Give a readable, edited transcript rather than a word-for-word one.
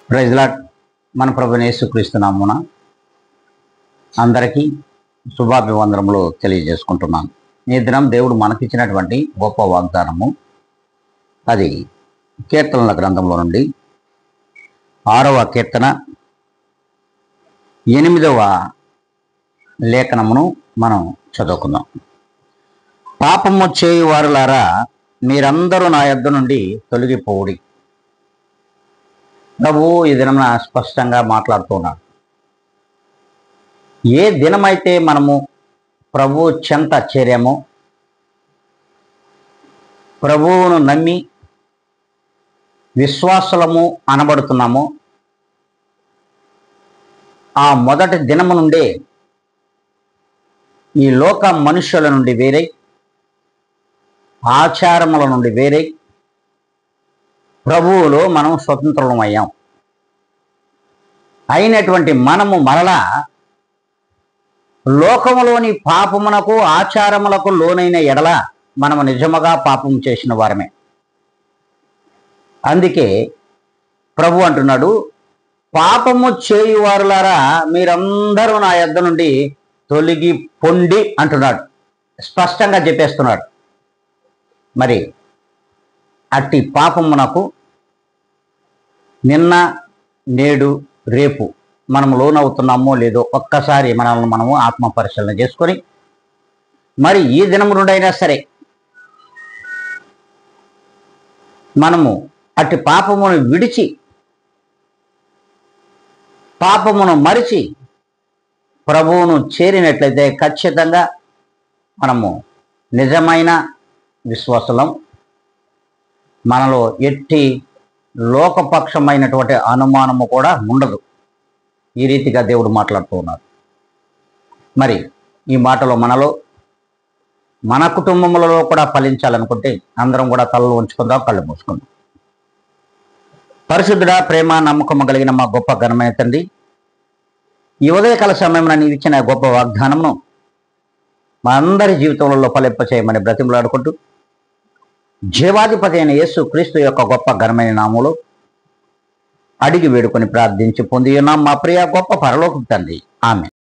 Praise lord. మన ప్రభువైన యేసుక్రీస్తు నామమున అందరికీ శుభాభివందనములు తెలియజేసుకుంటున్నాను. ఈ దినం దేవుడు మనకిచ్చినటువంటి గొప్ప వాగ్దానము, అది కీర్తనల గ్రంథంలో నుండి 6వ కీర్తన 8వ లేఖనమును మనం చదువుకుందాం. పాపము చేయువారులారా, మీరందరూ నా యొద్ద నుండి తొలగిపోవుడి. ప్రభువు ఈ దినం స్పష్టంగా మాట్లాడుతున్నాడు. ఏ దినమైతే మనము ప్రభు చెంత చేరామో, ప్రభువును నమ్మి విశ్వాసలము అనబడుతున్నామో, ఆ మొదటి దినము నుండే ఈ లోక మనుష్యుల నుండి వేరై, ఆచారముల నుండి వేరై ప్రభువులో మనం స్వతంత్రులమయ్యాం. అయినటువంటి మనము మరలా లోకములోని పాపమునకు ఆచారములకు లోనైన ఎడల మనము నిజముగా పాపం చేసిన వారమే. అందుకే ప్రభు అంటున్నాడు, పాపము చేయువారులారా, మీరందరూ నా యొద్ద నుండి తొలగి పొండి అంటున్నాడు. స్పష్టంగా చెప్పేస్తున్నాడు. మరి అట్టి పాపమునకు నిన్న నేడు రేపు మనం లోనవుతున్నామో లేదో ఒక్కసారి మనల్ని మనము ఆత్మ పరిశీలన చేసుకొని, మరి ఈ దినము నుండైనా సరే మనము అట్టి పాపమును విడిచి, పాపమును మరిచి ప్రభువును చేరినట్లయితే ఖచ్చితంగా మనము నిజమైన విశ్వాసం. మనలో ఎట్టి లోకపక్షమైనటువంటి అనుమానము కూడా ఉండదు. ఈ రీతిగా దేవుడు మాట్లాడుతూ ఉన్నారు. మరి ఈ మాటలో మనలో, మన కుటుంబములలో కూడా ఫలించాలనుకుంటే అందరం కూడా తలలు ఉంచుకుందాం, కళ్ళు మూసుకుందాం. పరిశుద్ధుడా, ప్రేమ, నమ్మకము కలిగిన మా గొప్ప ఘనమైన తండ్రి, ఈ ఉదయకాల సమయంలో నీవు ఇచ్చిన గొప్ప వాగ్దానమును మా అందరి జీవితంలో ఫలింప చేయమని బ్రతిమలాడుకుంటూ, జీవాధిపతి అయిన యేసు క్రీస్తు యొక్క గొప్ప ఘనమైన నామములో అడిగి వేడుకొని ప్రార్థించి పొంది ఉన్నాం మా ప్రియ గొప్ప పరలోకపు తండ్రి. ఆమేన్.